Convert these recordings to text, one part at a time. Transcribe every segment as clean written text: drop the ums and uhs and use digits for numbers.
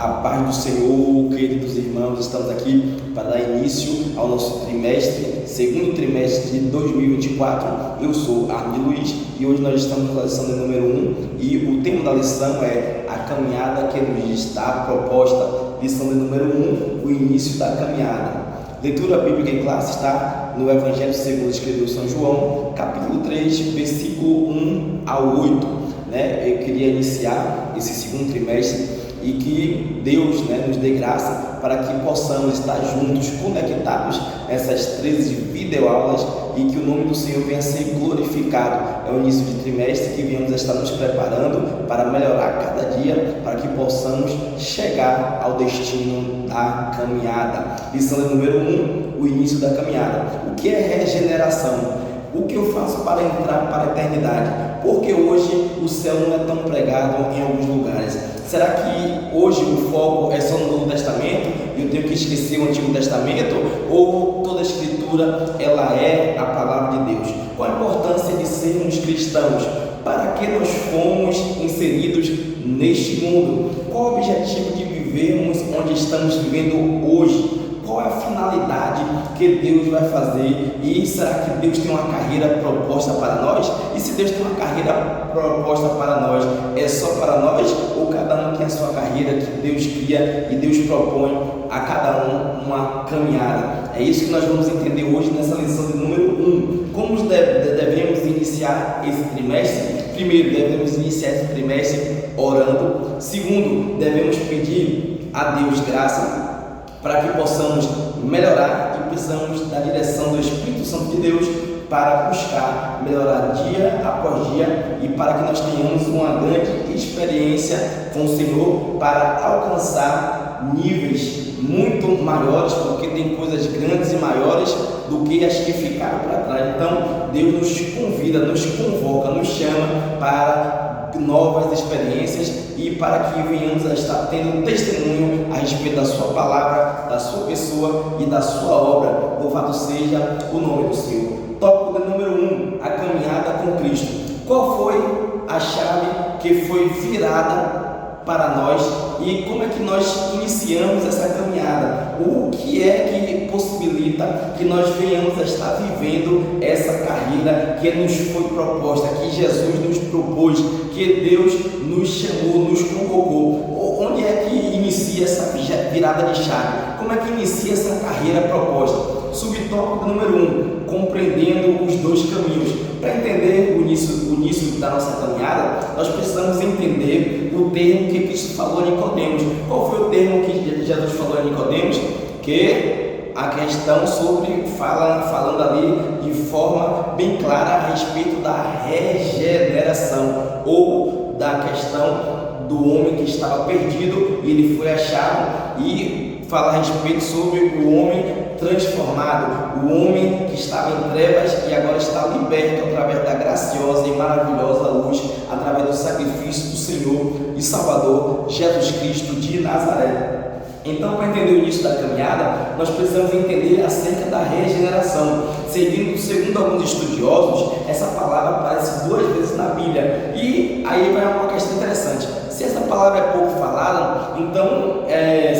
A paz do Senhor, queridos irmãos, estamos aqui para dar início ao nosso trimestre, segundo trimestre de 2024. Eu sou Arne Luiz e hoje nós estamos com a lição de número 1 e o tema da lição é a caminhada que nos está proposta. Lição de número 1, o início da caminhada. Leitura bíblica em classe está no Evangelho segundo escreveu São João, capítulo 3, versículo 1 ao 8. Eu queria iniciar esse segundo trimestre e que Deus nos dê graça para que possamos estar juntos, conectados nessas 13 videoaulas e que o nome do Senhor venha a ser glorificado. É o início de trimestre que viemos estar nos preparando para melhorar cada dia, para que possamos chegar ao destino da caminhada. Lição número 1, o início da caminhada. O que é regeneração? O que eu faço para entrar para a eternidade? Porque hoje o céu não é tão pregado em alguns lugares. Será que hoje o foco é só no Novo Testamento e eu tenho que esquecer o Antigo Testamento? Ou toda a Escritura ela é a palavra de Deus? Qual a importância de sermos cristãos? Para que nós fomos inseridos neste mundo? Qual o objetivo de vivermos onde estamos vivendo hoje? Qual é a finalidade que Deus vai fazer? E será que Deus tem uma carreira proposta para nós? E se Deus tem uma carreira proposta para nós, é só para nós? Ou cada um tem a sua carreira que Deus cria e Deus propõe a cada um uma caminhada? É isso que nós vamos entender hoje nessa lição de número 1. Como devemos iniciar esse trimestre? Primeiro, devemos iniciar esse trimestre orando. Segundo, devemos pedir a Deus graça para que possamos melhorar e precisamos da direção do Espírito Santo de Deus para buscar melhorar dia após dia e para que nós tenhamos uma grande experiência com o Senhor para alcançar níveis muito maiores, porque tem coisas grandes e maiores do que as que ficaram para trás. Então Deus nos convida, nos convoca, nos chama para novas experiências e para que venhamos a estar tendo testemunho a respeito da sua palavra, da sua pessoa e da sua obra. Louvado seja o nome do Senhor. Tópico número 1, a caminhada com Cristo. Qual foi a chave que foi virada para nós e como é que nós iniciamos essa caminhada? O que é que possibilita que nós venhamos a estar vivendo essa carreira que nos foi proposta, que Jesus nos propôs, que Deus nos chamou, nos convocou? Onde é que inicia essa virada de chave? Como é que inicia essa carreira proposta? Subtópico número 1, compreendendo os dois caminhos. Para entender o início da nossa caminhada, nós precisamos entender o termo que Cristo falou a Nicodemos. Qual foi o termo que Jesus falou a Nicodemos? Que a questão sobre, falando ali de forma bem clara a respeito da regeneração, ou da questão do homem que estava perdido e ele foi achado, e fala a respeito sobre o homem transformado, o homem que estava em trevas e agora está liberto através da graciosa e maravilhosa luz, através do sacrifício do Senhor e Salvador Jesus Cristo de Nazaré. Então, para entender o início da caminhada, nós precisamos entender acerca da regeneração. Segundo alguns estudiosos, essa palavra aparece 2 vezes na Bíblia. E aí vai uma questão interessante. Se essa palavra é pouco falada, então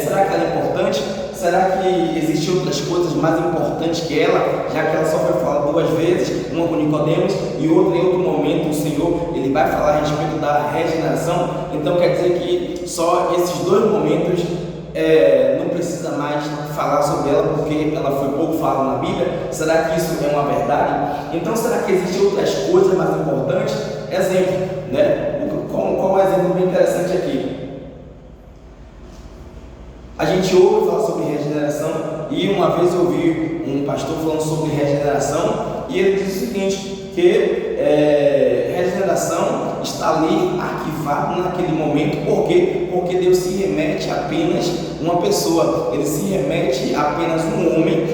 será que ela é importante? Será que existem outras coisas mais importantes que ela, já que ela só foi falada 2 vezes, uma com Nicodemos e outra em outro momento o Senhor ele vai falar a respeito da regeneração? Então quer dizer que só esses 2 momentos não precisa mais falar sobre ela porque ela foi pouco falada na Bíblia? Será que isso é uma verdade? Então será que existem outras coisas mais importantes? Exemplo, qual é um exemplo bem interessante aqui? A gente ouve falar sobre regeneração e uma vez eu ouvi um pastor falando sobre regeneração e ele disse o seguinte, que regeneração está ali arquivado naquele momento. Por quê? Porque Deus se remete a apenas uma pessoa, ele se remete a apenas um homem,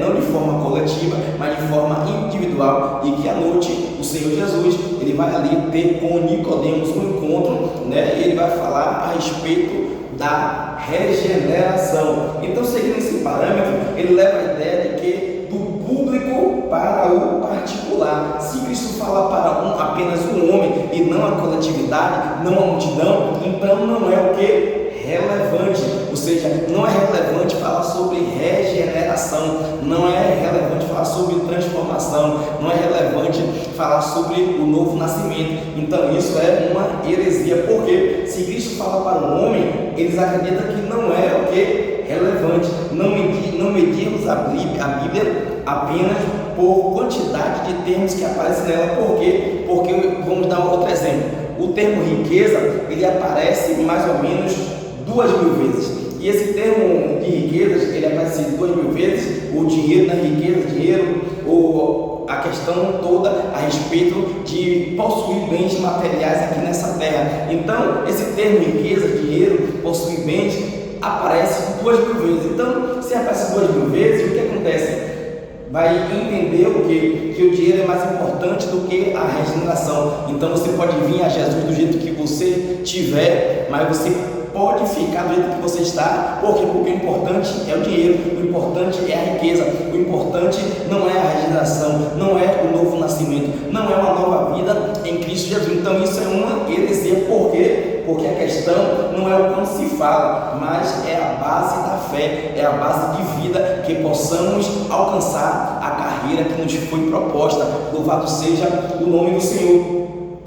não de forma coletiva, mas de forma individual, e que à noite o Senhor Jesus ele vai ali ter com Nicodemos um encontro, e ele vai falar a respeito da regeneração. Então, seguindo esse parâmetro, ele leva a ideia de que do público para o particular. Se Cristo fala para apenas um homem e não a coletividade, não a multidão, então não é o que? Relevante. seja, não é relevante falar sobre regeneração, não é relevante falar sobre transformação, não é relevante falar sobre o novo nascimento. Então isso é uma heresia, porque se Cristo fala para o homem, eles acreditam que não é o que? Relevante. Não medimos a Bíblia apenas por quantidade de termos que aparecem nela. Por quê? Porque, vamos dar outro exemplo, o termo riqueza, ele aparece mais ou menos 2.000 vezes, e esse termo de riquezas, ele aparece 2.000 vezes, o dinheiro na riqueza, dinheiro, ou a questão toda a respeito de possuir bens materiais aqui nessa terra. Então, esse termo riqueza, dinheiro, possuir bens, aparece 2.000 vezes. Então, se aparece 2.000 vezes, o que acontece? Vai entender o quê? Que o dinheiro é mais importante do que a regeneração. Então você pode vir a Jesus do jeito que você tiver, mas você pode ficar do jeito que você está. Por quê? Porque o importante é o dinheiro, o importante é a riqueza, o importante não é a regeneração, não é o novo nascimento, não é uma nova vida em Cristo Jesus. Então isso é uma heresia. Por quê? Porque a questão não é o como se fala, mas é a base da fé, é a base de vida, que possamos alcançar a carreira que nos foi proposta. Louvado seja o nome do Senhor.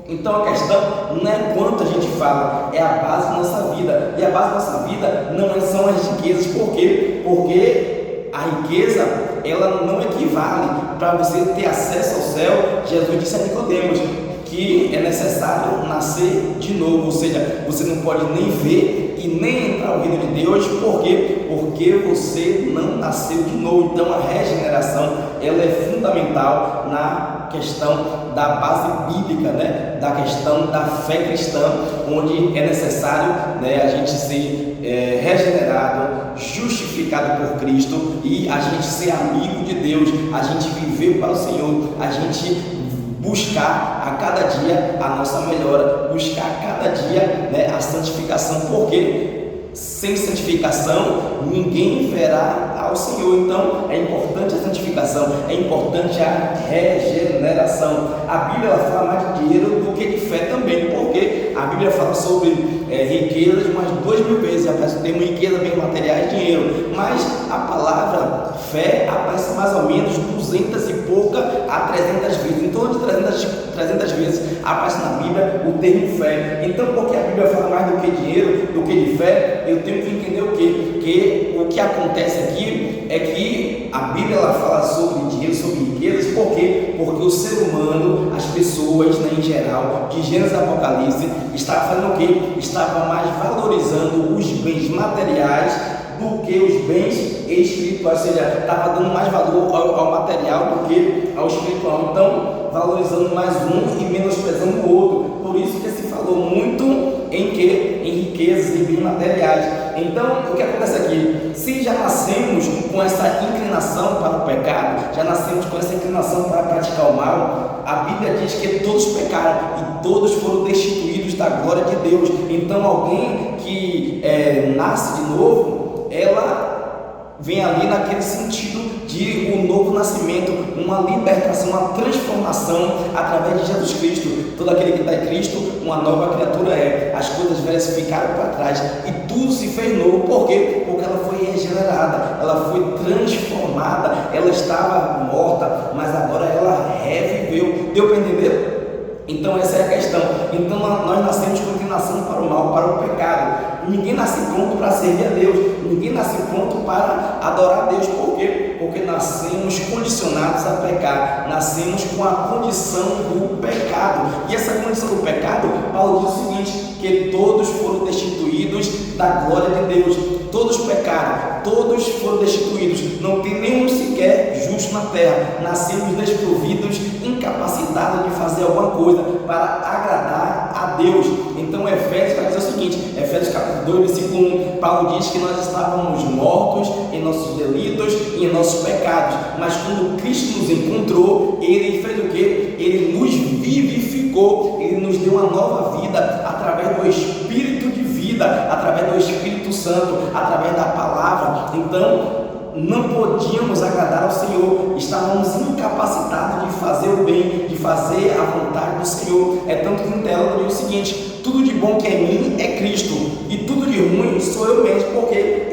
Então a questão não é quanto a gente fala, é a base da nossa vida. E a base da nossa vida não são as riquezas. Por quê? Porque a riqueza, ela não equivale para você ter acesso ao céu. Jesus disse a Nicodemos que é necessário nascer de novo, ou seja, você não pode nem ver e nem entrar no reino de Deus. Por quê? Porque você não nasceu de novo. Então a regeneração, ela é fundamental na questão da base bíblica, né? Da questão da fé cristã, onde é necessário, né, a gente ser regenerado, justificado por Cristo, e a gente ser amigo de Deus, a gente viver para o Senhor, a gente buscar a cada dia a nossa melhora, buscar a cada dia, né, a santificação, porque sem santificação ninguém verá ao Senhor. Então é importante a santificação, é importante a regeneração. A Bíblia ela fala mais de dinheiro do que de fé também, porque a Bíblia fala sobre riquezas umas 2.000 vezes, aparece o termo riqueza, bens materiais, dinheiro, mas a palavra fé aparece mais ou menos 200 e pouca a 300 vezes. Então de 300 vezes aparece na Bíblia o termo fé. Então, porque a Bíblia fala mais do que dinheiro, do que de fé, eu tenho que entender o quê? Que o que acontece aqui é que a Bíblia ela fala sobre dinheiro, sobre riquezas. Por quê? Porque o ser humano, as pessoas, né, em geral, de Gênesis e Apocalipse, estava fazendo o quê? Estava mais valorizando os bens materiais do que os bens espirituais, ou seja, estava dando mais valor ao material do que ao espiritual. Então, valorizando mais um e menosprezando o outro. Por isso que se falou muito em quê? Em riquezas e bens materiais. Então, o que acontece aqui? Se já nascemos com essa inclinação para o pecado, já nascemos com essa inclinação para praticar o mal, a Bíblia diz que todos pecaram e todos foram destituídos da glória de Deus. Então, alguém que nasce de novo, ela vem ali naquele sentido de um novo nascimento, uma libertação, uma transformação através de Jesus Cristo. Todo aquele que está em Cristo, uma nova criatura é. As coisas velhas ficaram para trás e tudo se fez novo. Por quê? Porque ela foi regenerada, ela foi transformada. Ela estava morta, mas agora ela reviveu. Deu para entender? Então essa é a questão. Então nós nascemos com inclinação para o mal, para o pecado. Ninguém nasce pronto para servir a Deus, ninguém nasce pronto para adorar a Deus. Por quê? Porque nascemos condicionados a pecar, nascemos com a condição do pecado. E essa condição do pecado, Paulo diz o seguinte, que todos foram destituídos da glória de Deus. Todos pecaram, todos foram destituídos, não tem nenhum sequer justo na terra. Nascemos desprovidos, incapacitados de fazer alguma coisa para agradar a Deus. Então Efésios vai dizer o seguinte, Efésios capítulo 2, versículo 1, Paulo diz que nós estávamos mortos em nossos delitos e em nossos pecados, mas quando Cristo nos encontrou, Ele fez o quê? Ele nos vivificou, Ele nos deu uma nova vida através do Espírito de vida, através do Espírito Santo, através da palavra. Então não podíamos agradar ao Senhor, estávamos incapacitados de fazer o bem, de fazer a vontade do Senhor. É tanto que no teólogo diz o seguinte, tudo de bom que é em mim é Cristo, e tudo de ruim sou eu mesmo, porque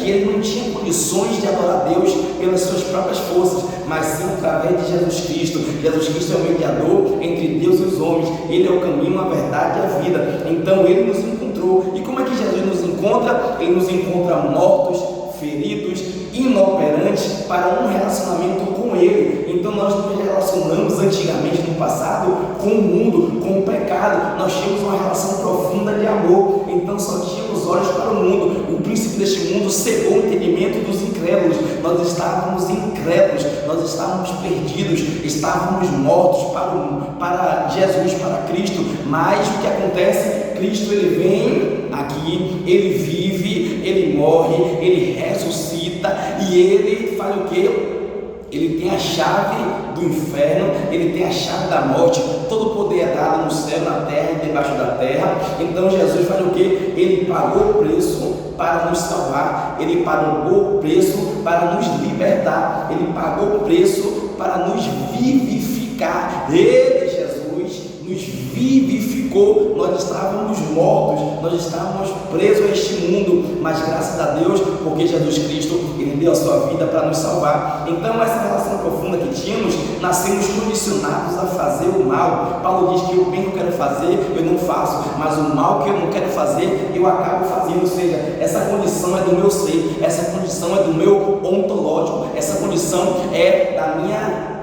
que ele não tinha condições de adorar Deus pelas suas próprias forças, mas sim através de Jesus Cristo. Jesus Cristo é o mediador entre Deus e os homens. Ele é o caminho, a verdade e a vida. Então ele nos encontrou. E como é que Jesus nos encontra? Ele nos encontra mortos, feridos, inoperantes para um relacionamento com Ele. Então nós nos relacionamos antigamente no passado com o mundo, com o pecado. Nós tínhamos uma relação profunda de amor, então só tínhamos olhos para o mundo. O príncipe deste mundo cegou o entendimento dos incrédulos. Nós estávamos incrédulos, nós estávamos perdidos, estávamos mortos para Jesus, para Cristo. Mas o que acontece? Cristo ele vem aqui, ele vive, ele morre, ele ressuscita e ele faz o quê? Ele tem a chave do inferno, ele tem a chave da morte. Todo o poder é dado no céu, na terra e debaixo da terra. Então Jesus faz o quê? Ele pagou o preço para nos salvar, ele pagou o preço para nos libertar, ele pagou o preço para nos vivificar. Ele, Jesus, nos vivificou. Nós estávamos mortos, nós estávamos presos a este mundo, mas graças a Deus, porque Jesus Cristo, ele deu a sua vida para nos salvar. Então essa relação profunda que tínhamos, nascemos condicionados a fazer o mal. Paulo diz que o bem que eu quero fazer, eu não faço, mas o mal que eu não quero fazer, eu acabo fazendo. Ou seja, essa condição é do meu ser, essa condição é do meu ontológico, essa condição é da minha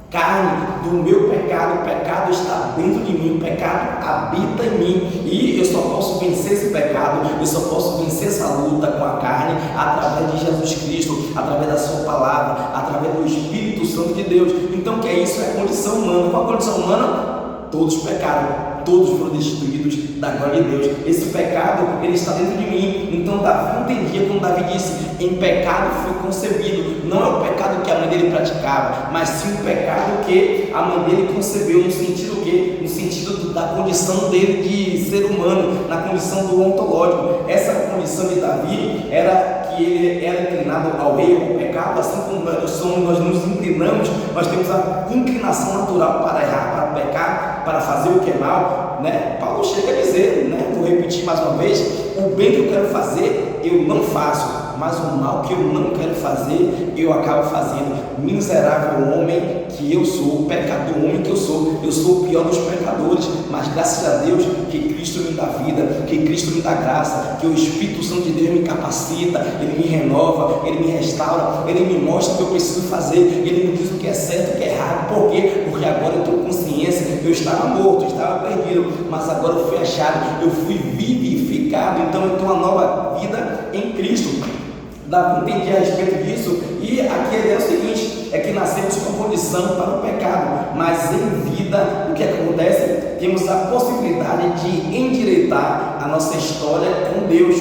carne, do meu pecado. O pecado está dentro de mim, o pecado habita em mim e eu só posso vencer esse pecado, eu só posso vencer essa luta com a carne através de Jesus Cristo, através da sua palavra, através do Espírito Santo de Deus. Então o que é isso? É a condição humana. Qual a condição humana? Todos pecaram, todos foram destituídos da glória de Deus. Esse pecado, ele está dentro de mim. Então Davi entendia, quando Davi disse, em pecado fui concebido. Não é o pecado que a mãe dele praticava, mas sim o pecado que a mãe dele concebeu. No sentido quê? No sentido da condição dele de ser humano, na condição do ontológico. Essa condição de Davi era que ele era inclinado ao erro, ao pecado. Assim como nós nos inclinamos, nós temos a inclinação natural para errar, para pecar, para fazer o que é mal, né? Paulo chega a dizer, né? Vou repetir mais uma vez: o bem que eu quero fazer, eu não faço, mas o mal que eu não quero fazer, eu acabo fazendo. Miserável homem que eu sou, pecador homem que eu sou o pior dos pecadores, mas graças a Deus que Cristo me dá vida, que Cristo me dá graça, que o Espírito Santo de Deus me capacita, ele me renova, ele me restaura, ele me mostra o que eu preciso fazer, ele me diz o que é certo e o que é errado. Por quê? Porque agora eu tenho consciência. Eu estava morto, eu estava perdido, mas agora eu fui achado, eu fui vivificado. Então eu tenho uma nova vida em Cristo. Davi entendia a respeito disso, e aqui a ideia é o seguinte: é que nascemos com condição para o pecado, mas em vida, o que acontece? Temos a possibilidade de endireitar a nossa história com Deus.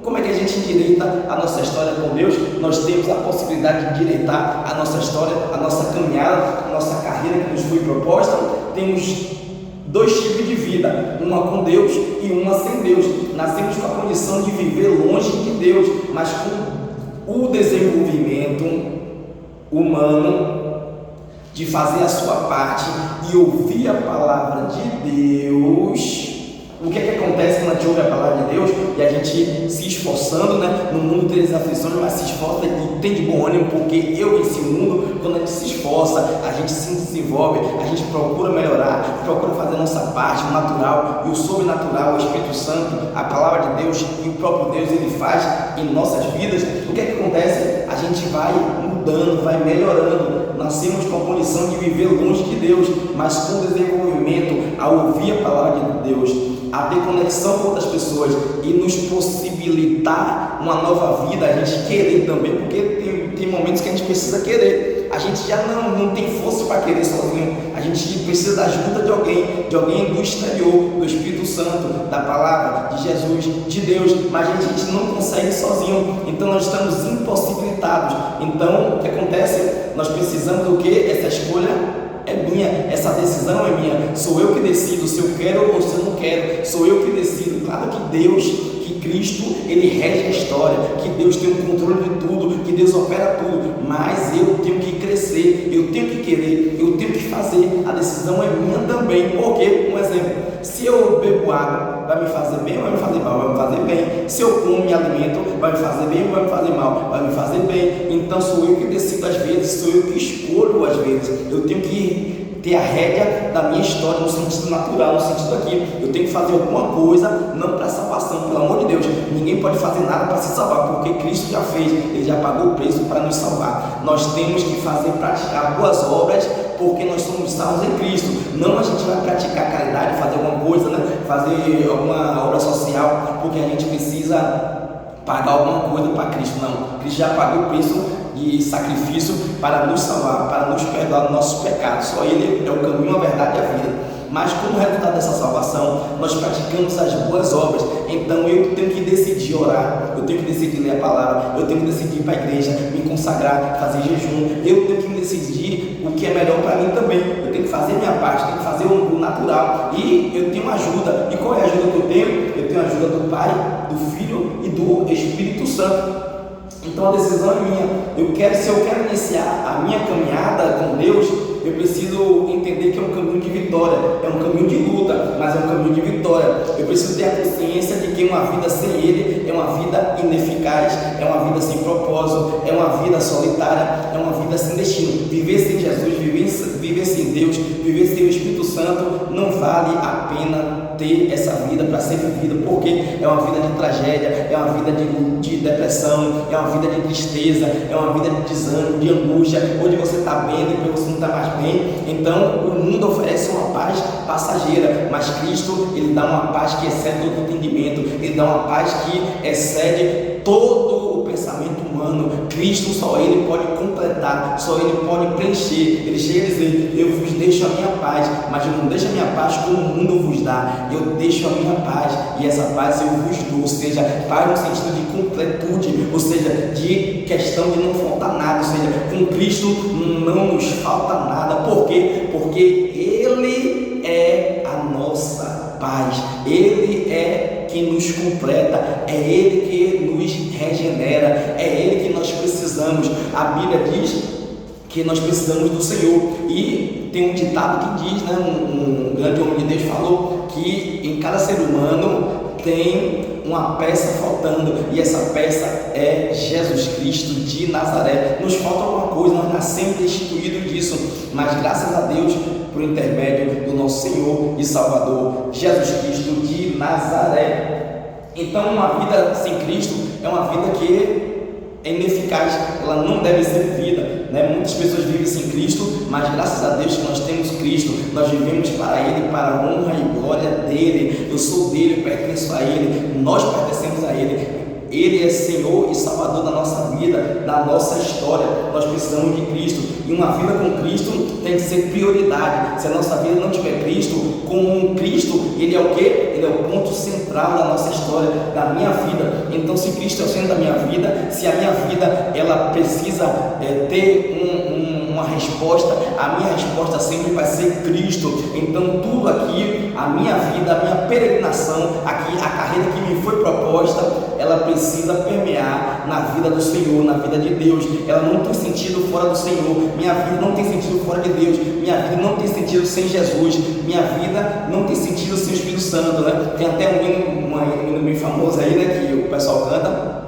Como é que a gente endireita a nossa história com Deus? Nós temos a possibilidade de endireitar a nossa história, a nossa caminhada, a nossa carreira que nos foi proposta. Temos dois tipos de vida, uma com Deus e uma sem Deus. Nascemos com a condição de viver longe de Deus, mas com o desenvolvimento humano de fazer a sua parte e ouvir a palavra de Deus. O que é que acontece quando a gente ouve a palavra de Deus e a gente se esforçando, né? No mundo tem as aflições, mas se esforça e tem de bom ânimo, porque eu venci o mundo. Quando a gente se esforça, a gente se desenvolve, a gente procura melhorar, procura fazer a nossa parte, o natural e o sobrenatural, o Espírito Santo, a palavra de Deus e o próprio Deus, ele faz em nossas vidas. O que é que acontece? A gente vai mudando, vai melhorando. Nascemos com a condição de viver longe de Deus, mas com desenvolvimento, ao ouvir a palavra de Deus, a ter conexão com outras pessoas e nos possibilitar uma nova vida, a gente querer também, porque tem momentos que a gente precisa querer. A gente já não tem força para querer sozinho, a gente precisa da ajuda de alguém do exterior, do Espírito Santo, da palavra, de Jesus, de Deus, mas a gente não consegue sozinho, então nós estamos impossibilitados. Então o que acontece? Nós precisamos do que? Essa escolha é minha, essa decisão é minha, sou eu que decido se eu quero ou se eu não quero, sou eu que decido. Claro que Deus, que Cristo, ele rege a história, que Deus tem o controle de tudo, que Deus opera tudo, mas eu tenho que crescer, eu tenho que querer, eu tenho que fazer, a decisão é minha também. Porque, um exemplo, se eu bebo água, vai me fazer bem ou vai me fazer mal? Vai me fazer bem. Se eu como, me alimento, vai me fazer bem ou vai me fazer mal? Vai me fazer bem. Então sou eu que decido às vezes, sou eu que escolho às vezes. Eu tenho que ter a rédea da minha história no sentido natural, no sentido aqui. Eu tenho que fazer alguma coisa, não para salvação, pelo amor de Deus. Ninguém pode fazer nada para se salvar, porque Cristo já fez, Ele já pagou o preço para nos salvar. Nós temos que fazer, praticar boas obras, porque nós somos salvos em Cristo. Não a gente vai praticar caridade, fazer alguma coisa, fazer alguma obra social, porque a gente precisa pagar alguma coisa para Cristo. Não, Cristo já pagou o preço de sacrifício para nos salvar, para nos perdoar dos nossos pecados. Só Ele é o caminho, a verdade e a vida. Mas como resultado dessa salvação, nós praticamos as boas obras. Então eu tenho que decidir orar, eu tenho que decidir ler a palavra, eu tenho que decidir ir para a igreja, me consagrar, fazer jejum. Eu tenho que decidir o que é melhor para mim também. Eu tenho que fazer a minha parte, tenho que fazer o natural. E eu tenho ajuda. E qual é a ajuda que eu tenho? Eu tenho a ajuda do Pai, do Filho e do Espírito Santo. Então a decisão é minha. Se eu quero iniciar a minha caminhada com Deus, eu preciso entender que é um caminho de vitória, é um caminho de luta, mas é um caminho de vitória. Eu preciso ter a consciência de que uma vida sem Ele é uma vida ineficaz, é uma vida sem propósito, é uma vida solitária, é uma vida sem destino. Viver sem Jesus, viver sem Deus, viver sem o Espírito Santo, não vale a pena ter essa vida para ser vivida, porque é uma vida de tragédia, é uma vida de depressão, é uma vida de tristeza, é uma vida de desânimo, de angústia, onde você está bem, depois você não está mais bem. Então o mundo oferece uma paz passageira, mas Cristo, Ele dá uma paz que excede todo o entendimento, Ele dá uma paz que excede todo o pensamento humano. Cristo, só Ele pode completar, só Ele pode preencher. Ele chega a dizer: eu vos deixo a minha paz, mas eu não deixo a minha paz como o mundo vos dá, eu deixo a minha paz, e essa paz eu vos dou. Ou seja, paz no sentido de completude, ou seja, de questão de não faltar nada. Ou seja, com Cristo não nos falta nada. Por quê? Porque Ele é a nossa paz, Ele é quem nos completa, é Ele que nos regenera, é Ele que nós precisamos. A Bíblia diz que nós precisamos do Senhor, e tem um ditado que diz, um grande homem de Deus falou, que em cada ser humano tem uma peça faltando, e essa peça é Jesus Cristo de Nazaré. Nos falta alguma coisa, nós nascemos destituídos disso, mas graças a Deus, por intermédio do nosso Senhor e Salvador Jesus Cristo de Nazaré. Então uma vida sem Cristo é uma vida que é ineficaz, ela não deve ser vivida, Muitas pessoas vivem sem Cristo, mas graças a Deus que nós temos Cristo, nós vivemos para Ele, para a honra e glória dEle. Eu sou dEle, eu pertenço a Ele, nós pertencemos a Ele. Ele é Senhor e Salvador da nossa vida, da nossa história. Nós precisamos de Cristo, e uma vida com Cristo tem que ser prioridade. Se a nossa vida não tiver Cristo, com Cristo, Ele é o quê? Ele é o ponto central da nossa história, da minha vida. Então, se Cristo é o centro da minha vida, se a minha vida ela precisa ter uma resposta, a minha resposta sempre vai ser Cristo. Então tudo aqui, a minha vida, a minha peregrinação aqui, a carreira que me foi proposta, ela precisa permear na vida do Senhor, na vida de Deus. Ela não tem sentido fora do Senhor, minha vida não tem sentido fora de Deus, minha vida não tem sentido sem Jesus, minha vida não tem sentido sem o Espírito Santo, Tem até um hino bem famoso aí, que o pessoal canta: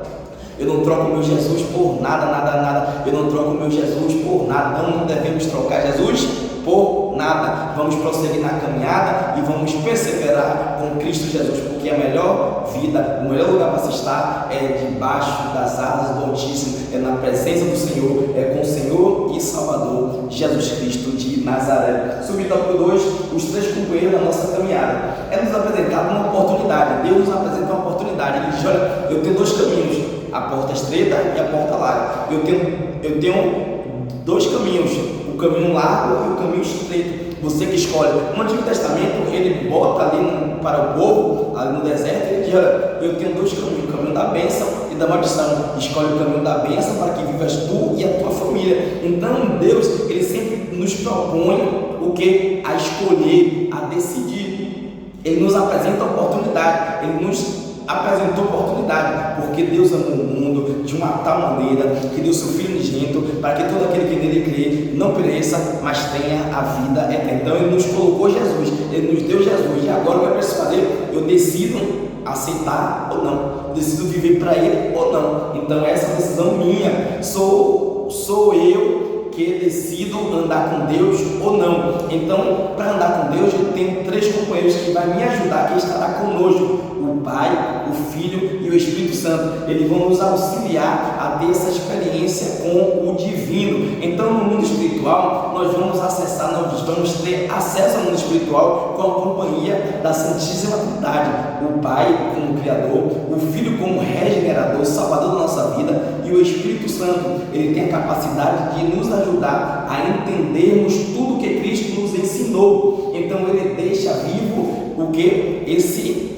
eu não troco meu Jesus por nada, nada, nada. Eu não troco meu Jesus por nada. Não devemos trocar Jesus por nada. Vamos prosseguir na caminhada e vamos perseverar com Cristo Jesus, porque a melhor vida, o melhor lugar para se estar é debaixo das asas do Altíssimo, é na presença do Senhor, é com o Senhor e Salvador Jesus Cristo de Nazaré. Subtópico 2, os três companheiros da nossa caminhada. É nos apresentado uma oportunidade. Deus nos apresenta uma oportunidade. Ele diz: olha, eu tenho dois caminhos, a porta estreita e a porta larga. Eu tenho dois caminhos, o caminho largo e o caminho estreito. Você que escolhe. No Antigo Testamento, ele bota ali para o povo, ali no deserto, ele diz: olha, eu tenho dois caminhos, o caminho da bênção e da maldição. Escolhe o caminho da bênção para que vivas tu e a tua família. Então Deus, ele sempre nos propõe o que? A escolher, a decidir. Ele nos apresenta a oportunidade, ele nos apresentou oportunidade, porque Deus amou o mundo de uma tal maneira que deu seu Filho unigênito, para que todo aquele que nele crê não pereça, mas tenha a vida eterna. Então ele nos colocou Jesus, ele nos deu Jesus, e agora o que eu preciso fazer? Eu decido aceitar ou não, eu decido viver para Ele ou não. Então essa é a decisão minha. Sou eu que decido andar com Deus ou não. Então, para andar com Deus, eu tenho 3 companheiros que vai me ajudar, que estará conosco: o Pai, o Filho e o Espírito Santo. Eles vão nos auxiliar a ter essa experiência com o divino. Então, no mundo espiritual, nós vamos ter acesso ao mundo espiritual com a companhia da Santíssima Trindade: o Pai como Criador, o Filho como regenerador, Salvador da nossa vida, e o Espírito Santo. Ele tem a capacidade de nos ajudar a entendermos tudo que Cristo nos ensinou. Então ele deixa vivo o que? Esse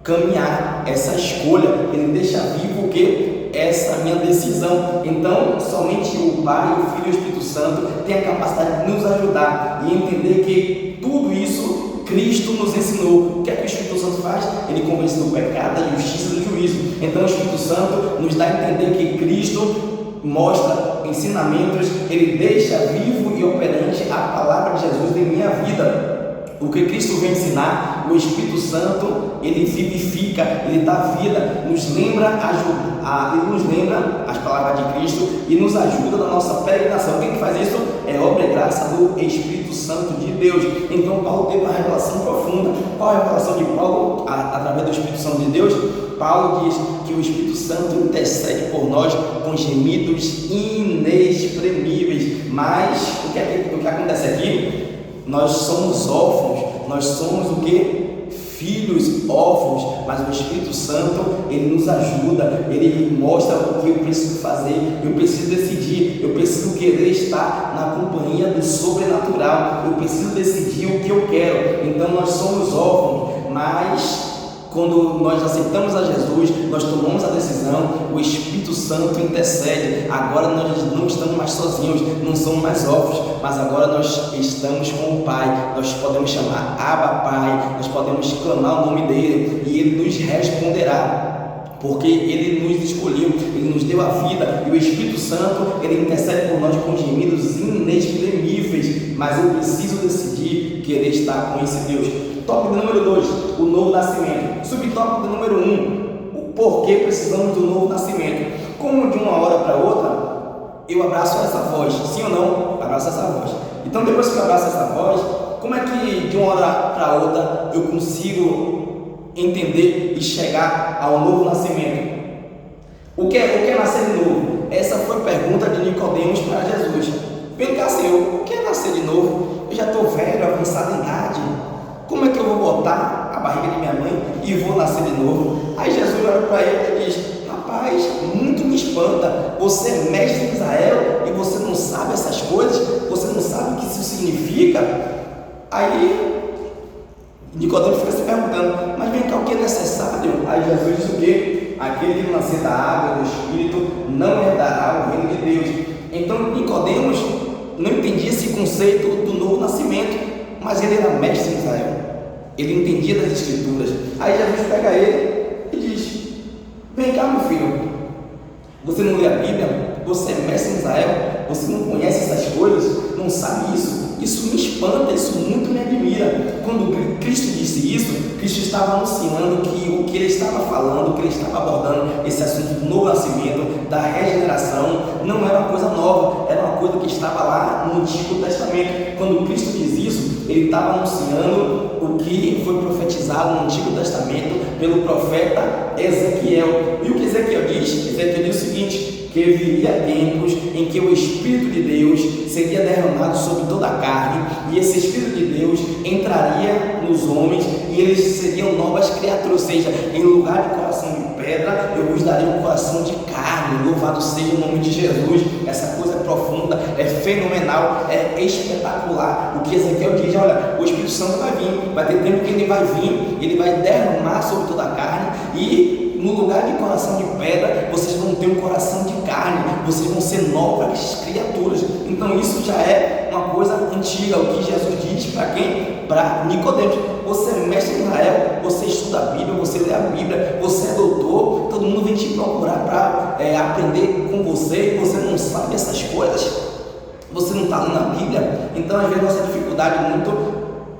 caminhar, essa escolha. Ele deixa vivo o que? Essa minha decisão. Então somente o Pai, o Filho e o Espírito Santo têm a capacidade de nos ajudar e entender que tudo isso Cristo nos ensinou. O que é que o Espírito Santo faz? Ele convence do pecado, da justiça e do juízo. Então o Espírito Santo nos dá a entender que Cristo mostra ensinamentos, ele deixa vivo e operante a palavra de Jesus em minha vida. O que Cristo vem ensinar, o Espírito Santo, ele vivifica, ele dá vida, nos lembra ele nos lembra as palavras de Cristo e nos ajuda na nossa peregrinação. Quem faz isso? É obra e graça do Espírito Santo de Deus. Então Paulo teve uma revelação profunda. Qual a revelação de Paulo? Através do Espírito Santo de Deus, Paulo diz que o Espírito Santo intercede por nós com gemidos inexprimíveis. Mas o que acontece aqui? Nós somos órfãos, nós somos o que? Filhos órfãos, mas o Espírito Santo, ele nos ajuda, ele mostra o que eu preciso fazer, eu preciso decidir, eu preciso querer estar na companhia do sobrenatural, eu preciso decidir o que eu quero. Então nós somos órfãos, mas quando nós aceitamos a Jesus, nós tomamos a decisão, o Espírito Santo intercede. Agora nós não estamos mais sozinhos, não somos mais órfãos, mas agora nós estamos com o Pai. Nós podemos chamar Abba Pai, nós podemos clamar o nome dele e ele nos responderá, porque ele nos escolheu, ele nos deu a vida. E o Espírito Santo, ele intercede por nós com gemidos inexprimíveis. Mas eu preciso decidir querer estar com esse Deus. Tópico número 2, o novo nascimento. Subtópico número 1, o porquê precisamos do novo nascimento. Como de uma hora para outra eu abraço essa voz, sim ou não? Abraço essa voz. Então depois que eu abraço essa voz, como é que de uma hora para outra eu consigo entender e chegar ao novo nascimento? O que é nascer de novo? Essa foi a pergunta de Nicodemos para Jesus. Vem cá, Senhor, o que é nascer de novo? Eu já estou velho, avançado em idade. Como é que eu vou botar a barriga de minha mãe e vou nascer de novo? Aí Jesus olha para ele e diz: rapaz, muito me espanta, você é mestre de Israel e você não sabe essas coisas? Você não sabe o que isso significa? Aí Nicodemo fica se perguntando: mas vem cá, o que é necessário? Aí Jesus diz o quê? Aquele que nascer da água e do Espírito não herdará o reino de Deus. Então Nicodemos não entendia esse conceito do novo nascimento, mas ele era mestre em Israel, ele entendia das Escrituras. Aí Jesus pega ele e diz: vem cá, meu filho, você não lê a Bíblia? Você é mestre em Israel? Você não conhece essas coisas? Não sabe isso? Isso me espanta, isso muito me admira. Quando Cristo disse isso, Cristo estava anunciando que o que ele estava falando, o que ele estava abordando, esse assunto do novo nascimento, da regeneração, não era uma coisa nova, era uma coisa que estava lá no Antigo Testamento. Quando Cristo diz isso, ele estava anunciando o que foi profetizado no Antigo Testamento pelo profeta Ezequiel. E o que Ezequiel diz? Ezequiel diz o seguinte: que viria tempos em que o Espírito de Deus seria derramado sobre toda a carne, e esse Espírito de Deus entraria nos homens e eles seriam novas criaturas. Ou seja, em lugar de coração de pedra, eu vos daria um coração de carne. Louvado seja o nome de Jesus. Essa coisa é profunda, é fenomenal, é espetacular. O que Ezequiel diz: olha, o Espírito Santo vai vir, vai ter tempo que ele vai vir, ele vai derramar sobre toda a carne, e no lugar de coração de pedra, vocês vão ter um coração de carne, vocês vão ser novas criaturas. Então isso já é uma coisa antiga. O que Jesus diz para quem? Para Nicodemos. Você é mestre de Israel, você estuda a Bíblia, você lê a Bíblia, você é doutor, todo mundo vem te procurar para aprender com você, e você não sabe essas coisas, você não está lendo a Bíblia. Então às vezes nossa dificuldade muito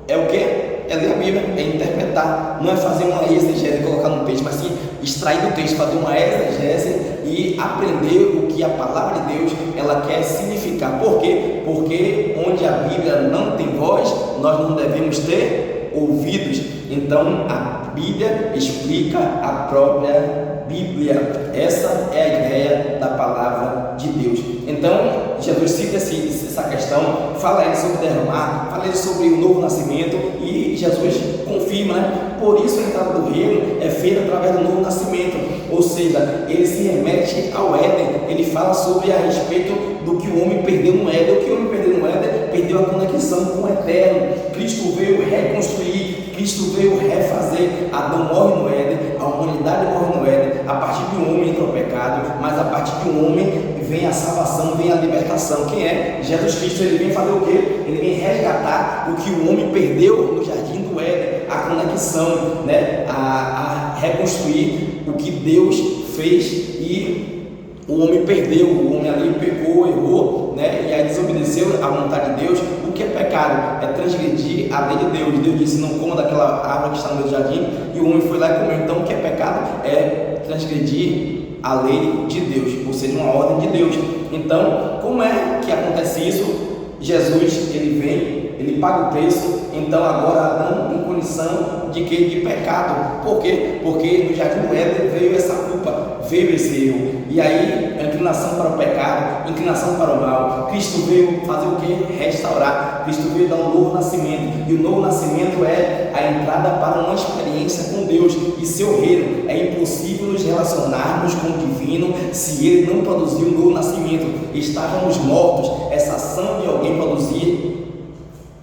é o quê? É ler a Bíblia, é interpretar, não é fazer uma exegese e colocar no texto, mas sim extrair do texto, fazer uma exegese e aprender o que a palavra de Deus ela quer significar. Por quê? Porque onde a Bíblia não tem voz, nós não devemos ter ouvidos. Então a Bíblia explica a própria Bíblia. Essa é a ideia da palavra de Deus. Então Jesus cita essa questão, fala ele sobre derramar, fala ele sobre o novo nascimento, e Jesus confirma, né? Por isso a entrada do reino é feita através do novo nascimento, ou seja, ele se remete ao Éden. Ele fala sobre a respeito do que o homem perdeu no Éden. O que o homem perdeu no Éden? Perdeu a conexão com o eterno. Cristo veio reconstruir, Cristo veio refazer. Adão morre no Éden, a humanidade morre no Éden. A partir de um homem entra o pecado, mas a partir de um homem vem a salvação, vem a libertação. Quem é? Jesus Cristo. Ele vem fazer o quê? Ele vem resgatar o que o homem perdeu no jardim do Éden, a conexão, né? a reconstruir o que Deus fez, e o homem perdeu, o homem ali pecou, errou, né? E aí desobedeceu à vontade de Deus. O que é pecado? É transgredir a lei de Deus. Deus disse: não coma daquela árvore que está no meu jardim, e o homem foi lá e comeu. Então o que é pecado? É transgredir a lei de Deus, ou seja, uma ordem de Deus. Então, como é que acontece isso? Jesus, ele vem, ele paga o preço. Então agora Adão em condição de que? De pecado. Por quê? Porque no jardim do Éden veio essa culpa, veio esse erro, e aí a inclinação para o pecado, inclinação para o mal. Cristo veio fazer o que? Restaurar. Cristo veio dar um novo nascimento, e o novo nascimento é a entrada para uma experiência com Deus e seu reino. É impossível nos relacionarmos com o divino se ele não produzir um novo nascimento. Estávamos mortos. Essa ação de alguém produzir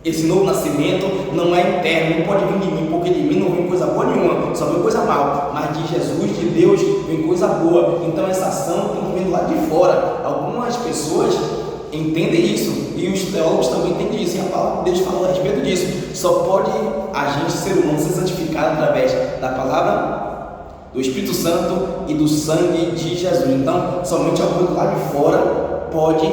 esse novo nascimento não é interno, não pode vir de mim, porque de mim não vem coisa boa nenhuma, só vem coisa mal, mas de Jesus, de Deus, vem coisa boa. Então essa ação tem que vir do lado de fora. Algumas pessoas entendem isso, e os teólogos também entendem isso, e a palavra de Deus fala a respeito disso. Só pode a gente, ser humano, ser santificado através da palavra, do Espírito Santo e do sangue de Jesus. Então somente alguém do lado de fora pode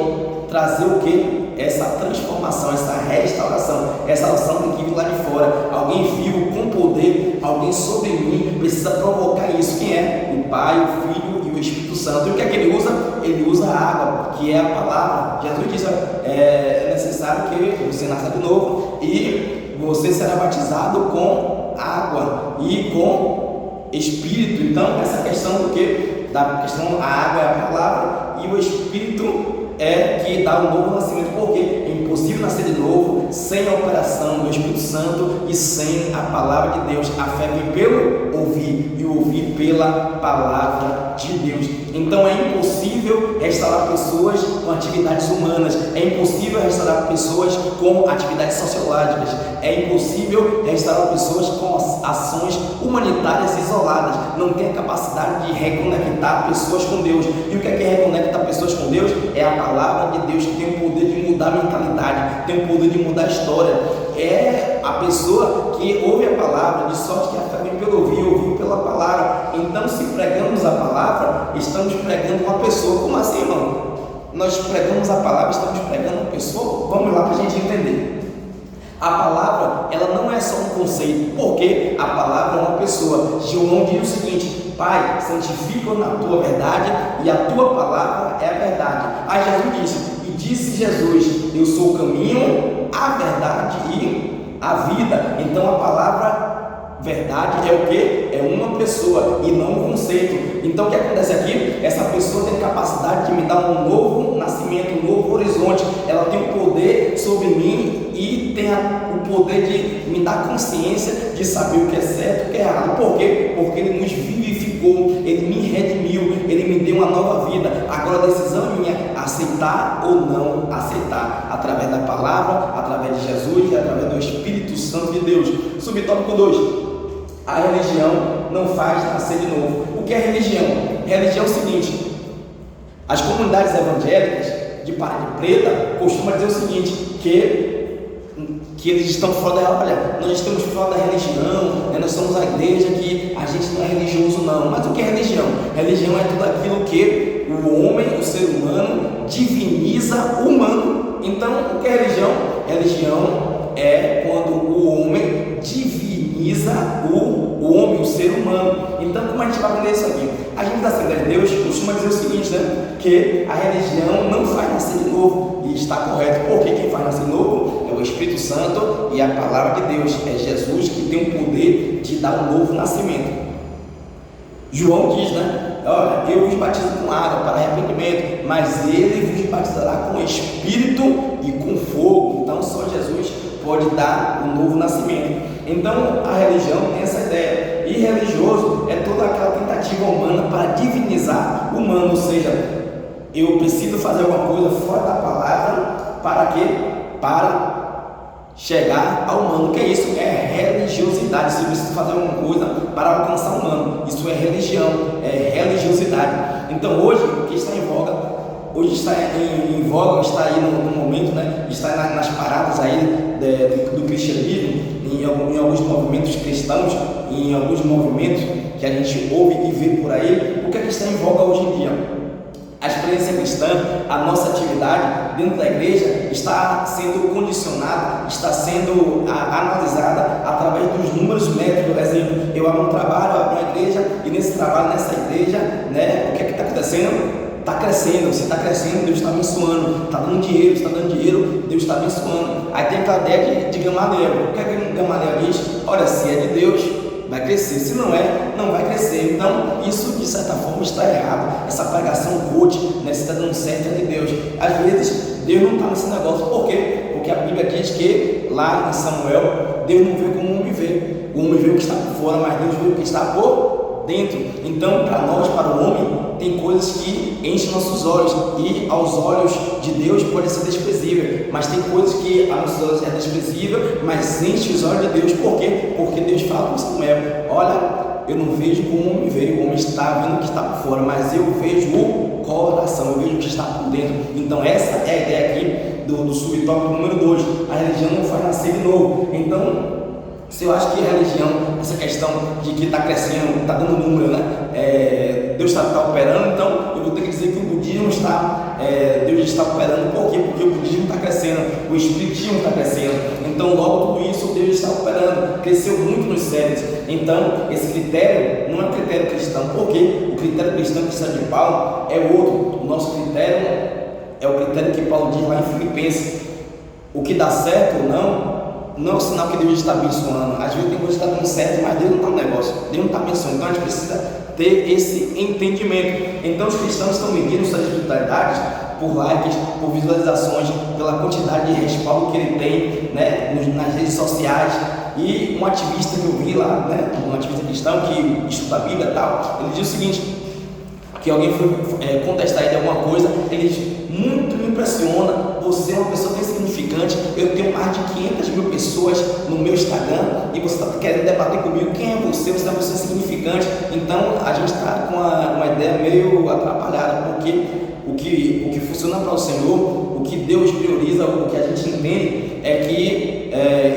trazer o que? Essa transformação, essa restauração. Essa ação tem que vir lá de fora. Alguém vivo com poder, alguém sobre mim precisa provocar isso. Quem é? O Pai, o Filho e o Espírito Santo. E o que é que ele usa? Ele usa a água, que é a palavra. Jesus diz: é necessário que você nasça de novo e você será batizado com água e com Espírito. Então essa questão do que? Da questão, a água é a palavra e o Espírito é que dá um novo nascimento. Porque é impossível nascer de novo sem a operação do Espírito Santo e sem a palavra de Deus. A fé vem pelo ouvir, e o ouvir pela palavra de Deus. Então é impossível restaurar pessoas com atividades humanas, é impossível restaurar pessoas com atividades sociológicas, é impossível restaurar pessoas com ações humanitárias isoladas. Não tem a capacidade de reconectar pessoas com Deus. E o que é reconectar pessoas com Deus? É a palavra de Deus, que tem o poder de mudar a mentalidade, tem o poder de mudar a história. É a pessoa que ouve a palavra, de sorte que a fé vem pelo ouvir pela palavra. Então, se pregamos a palavra, estamos pregando uma pessoa. Como assim, irmão? Nós pregamos a palavra, estamos pregando uma pessoa? Vamos lá para a gente entender. A palavra, ela não é só um conceito, porque a palavra é uma pessoa. João diz o seguinte: Pai, santifica-o na tua verdade, e a tua palavra é a verdade. Aí Jesus disse: e disse Jesus: eu sou o caminho, a verdade e a vida. Então a palavra verdade é o que? É uma pessoa e não um conceito. Então o que acontece aqui? Essa pessoa tem capacidade de me dar um novo nascimento, um novo horizonte. Ela tem o poder sobre mim e tem o poder de me dar consciência de saber o que é certo e o que é errado. Por quê? Porque ele nos vivificou, ele me redimiu, ele me deu uma nova vida. Agora a decisão é minha, aceitar ou não aceitar, através da palavra, através de Jesus e através do Espírito Santo de Deus. Subtópico 2: a religião não faz nascer de novo. O que é religião? Religião é o seguinte: as comunidades evangélicas de Parede Preta costumam dizer o seguinte, que eles estão fora da olha, nós estamos fora da religião, né? Nós somos a igreja que a gente não é religioso não. Mas o que é religião? Religião é tudo aquilo que o homem, o ser humano, diviniza o humano. Então, o que é religião? Religião é quando o homem diviniza o homem, o ser humano. Então, como a gente vai aprender isso aqui? A gente da Assembleia de Deus costuma dizer o seguinte, né? Que a religião não faz nascer de novo, e está correto, porque quem faz nascer de novo é o Espírito Santo e a palavra de Deus, é Jesus que tem o poder de dar um novo nascimento. João diz, né? Olha, eu vos batizo com água para arrependimento, mas ele vos batizará com Espírito e com fogo. Então só Jesus pode dar um novo nascimento. Então a religião tem essa ideia, e religioso é toda aquela tentativa humana para divinizar o humano, ou seja, eu preciso fazer alguma coisa fora da palavra, para quê? Para chegar ao humano. O que é isso? É religiosidade. Se eu preciso fazer alguma coisa para alcançar o humano, isso é religião, é religiosidade. Então hoje, o que está em voga, hoje está em voga, está aí no momento, né? Está nas paradas aí do cristianismo, em alguns movimentos cristãos, em alguns movimentos que a gente ouve e vê por aí. O que é que está em voga hoje em dia? A experiência cristã, a nossa atividade dentro da igreja está sendo condicionada, está sendo analisada através dos números métricos. Por exemplo, eu abro um trabalho, eu abro uma igreja, e nesse trabalho, nessa igreja, né, o que é que está acontecendo? Está crescendo, você está crescendo, Deus está abençoando, está dando dinheiro, você está dando dinheiro, Deus está abençoando. Aí tem aquela ideia de Gamaliel. O que é que Gamaliel diz? Olha, se é de Deus, vai crescer, se não é, não vai crescer. Então isso de certa forma está errado. Essa pregação coach, né, se está dando certo, é de Deus. Às vezes Deus não está nesse negócio. Por quê? Porque a Bíblia diz que lá em Samuel, Deus não vê como o homem vê. O homem vê o que está por fora, mas Deus vê o que está por dentro. Então, para nós, para o homem, tem coisas que enchem nossos olhos, e aos olhos de Deus pode ser desprezível, mas tem coisas que a nossos olhos é desprezível, mas enche os olhos de Deus. Por quê? Porque Deus fala com Samuel: olha, eu não vejo como o homem vê, o homem está vendo o que está por fora, mas eu vejo o coração, eu vejo o que está por dentro. Então essa é a ideia aqui do subtópico número 2, a religião não faz nascer de novo. Então, se eu acho que a religião, essa questão de que está crescendo, está dando número, né? Deus está operando, então eu vou ter que dizer que o budismo está, Deus está operando. Por quê? Porque o budismo está crescendo, o espiritismo está crescendo, então logo tudo isso Deus está operando, cresceu muito nos séculos. Então esse critério não é um critério cristão. Por quê? O critério cristão que está de Paulo é outro. O nosso critério é o critério que Paulo diz lá em Filipenses: o que dá certo ou não é um sinal que Deus está abençoando. Às vezes tem coisa que está dando certo, mas Deus não está no negócio, Deus não está abençoando. Então a gente precisa ter esse entendimento. Então os cristãos estão medindo suas espiritualidades por likes, por visualizações, pela quantidade de respaldo que ele tem, né, nas redes sociais. E um ativista que eu vi lá, né, um ativista cristão que estuda a Bíblia e tal, ele diz o seguinte: que alguém foi contestar ele alguma coisa, ele diz: muito me impressiona, você é uma pessoa bem significante, eu tenho mais de 500 mil pessoas no meu Instagram, e você está querendo debater comigo, quem é você? Você é uma pessoa significante. Então a gente está com uma ideia meio atrapalhada, porque o que funciona para o Senhor, o que Deus prioriza, o que a gente entende é que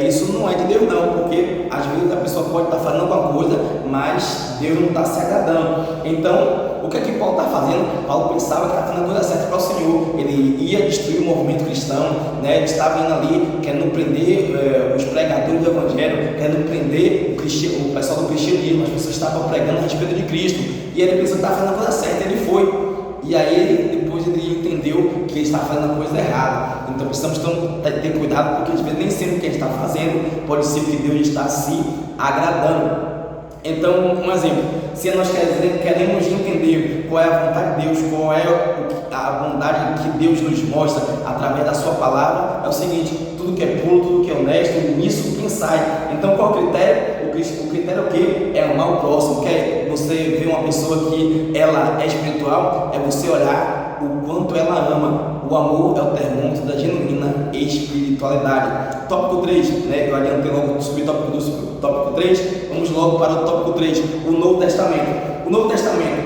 isso não é de Deus não, porque às vezes a pessoa pode estar falando alguma coisa, mas Deus não está se agradando. Então o que é que Paulo está fazendo? Paulo pensava que estava fazendo a coisa certa para o Senhor, ele ia destruir o movimento cristão, né? Ele estava indo ali querendo prender os pregadores do Evangelho, querendo prender o pessoal do cristianismo. As pessoas estavam pregando a respeito de Cristo, e ele pensou que estava fazendo a coisa certa, ele foi. E aí depois ele entendeu que ele estava fazendo a coisa errada. Então precisamos ter cuidado, porque às vezes nem sempre o que a gente está fazendo pode ser que Deus está se agradando. Então, um exemplo: se nós queremos entender qual é a vontade de Deus, qual é a bondade que Deus nos mostra através da sua palavra, é o seguinte: tudo que é puro, tudo que é honesto, nisso pensai. Então qual é o critério? O critério é o quê? É amar o próximo. Quer você ver uma pessoa que ela é espiritual, é você olhar o quanto ela ama. O amor é o termômetro da genuína espiritualidade. Tópico 3, né? Eu adiantei logo o subtópico do tópico 3, vamos logo para o tópico 3, o Novo Testamento. O Novo Testamento,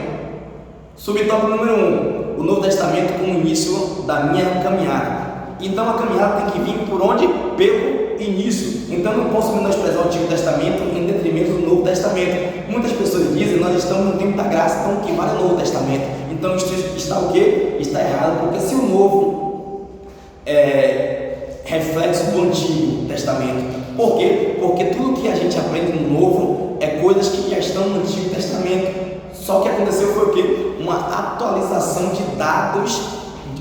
subtópico número 1, o Novo Testamento como início da minha caminhada. Então a caminhada tem que vir por onde? Pelo início. Então não posso menosprezar o Antigo Testamento em detrimento do Novo Testamento. Muitas pessoas dizem: nós estamos no tempo da graça, então o que vale é o Novo Testamento. Então isso está o quê? Está errado, porque se o Novo é reflexo do Antigo Testamento, Por quê? Porque tudo que a gente aprende no Novo é coisas que já estão no Antigo Testamento. Só que aconteceu foi o quê? Uma atualização de dados,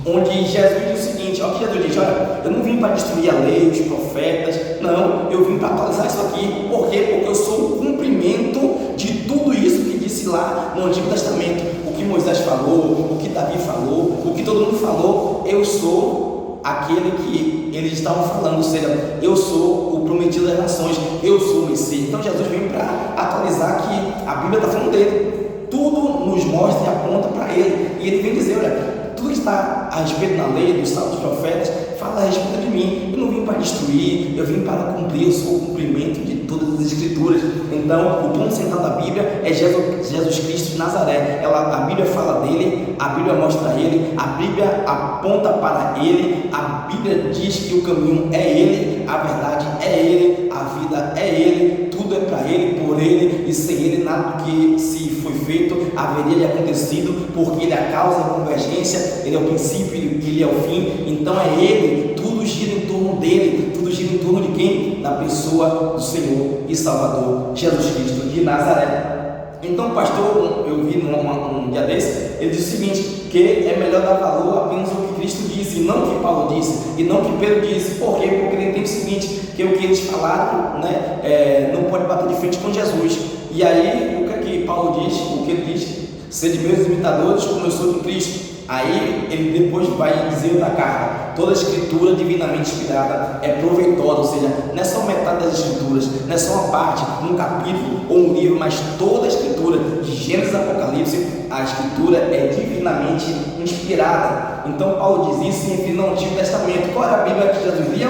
onde Jesus diz o seguinte: olha o que Jesus diz, olha, eu não vim para destruir a lei, os profetas, não, eu vim para atualizar isso aqui. Por quê? Porque eu sou o cumprimento de tudo isso que disse lá no Antigo Testamento. O que Moisés falou, o que Davi falou, o que todo mundo falou, eu sou aquele que eles estavam falando, ou seja, eu sou o prometido das nações, eu sou o Messias. Então Jesus vem para atualizar que a Bíblia está falando dele, tudo nos mostra e aponta para ele, e ele vem dizer, olha, tudo que está a respeito da lei, dos salmos, dos profetas, fala a respeito de mim. Eu não vim para destruir, eu vim para cumprir, eu sou o cumprimento de todas as Escrituras. Então, o ponto central da Bíblia é Jesus Cristo de Nazaré. A Bíblia fala dele, a Bíblia mostra ele, a Bíblia aponta para ele, a Bíblia diz que o caminho é ele, a verdade é ele, a vida é ele, tudo é para ele, por ele, e sem ele nada do que se foi feito haveria acontecido, porque ele é a causa da convergência, ele é o princípio, ele é o fim. Então é ele, tudo gira em torno dele, tudo gira em torno de quem? Da pessoa do Senhor e Salvador Jesus Cristo de Nazaré. Então, pastor, eu vi um dia desse, ele disse o seguinte, que é melhor dar valor apenas ao que Cristo disse, e não o que Paulo disse, e não o que Pedro disse. Por quê? Porque ele entende o seguinte, que o que eles falaram, né, não pode bater de frente com Jesus. E aí, o que é que Paulo diz? O que ele diz? Sede meus imitadores, como eu sou de Cristo. Aí ele depois vai dizer outra carta: toda a escritura divinamente inspirada é proveitosa, ou seja, não é só metade das escrituras, não é só uma parte, um capítulo ou um livro, mas toda a escritura, de Gênesis a Apocalipse, a escritura é divinamente inspirada. Então Paulo diz isso em no Antigo Testamento. Qual era a Bíblia que Jesus lia?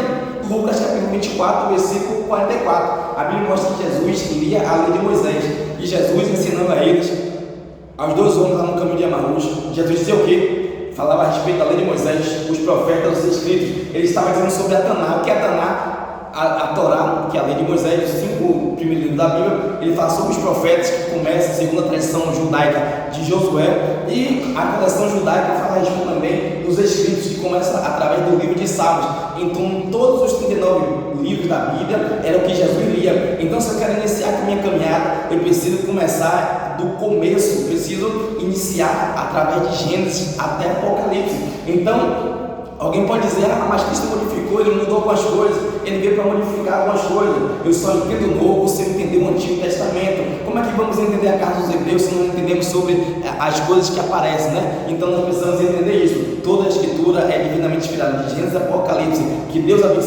Lucas capítulo 24, versículo 44. A Bíblia mostra que Jesus lia a lei de Moisés, e Jesus ensinando a eles, aos dois homens lá no caminho de Emaús, Jesus dizia o quê? Falava a respeito da lei de Moisés, os profetas, os escritos. Ele estava dizendo sobre a Taná. O que é a Taná? A Torá, que é a lei de Moisés, os 5 primeiros livros da Bíblia. Ele fala sobre os profetas, que começa segundo a tradição judaica de Josué, e a tradição judaica fala a respeito também dos escritos, que começa através do livro de Salmos. Então todos os 39 livros da Bíblia eram o que Jesus lia. Então, se eu quero iniciar a minha caminhada, eu preciso começar do começo, preciso iniciar através de Gênesis até Apocalipse. Então, alguém pode dizer, mas Cristo modificou, ele mudou algumas coisas, ele veio para modificar algumas coisas. Eu só entendo o Novo se eu entender o Antigo Testamento. Como é que vamos entender a carta dos Hebreus se não entendemos sobre as coisas que aparecem, né? Então nós precisamos entender isso. Toda a escritura é divinamente inspirada, de Gênesis a Apocalipse. Que Deus abençoe.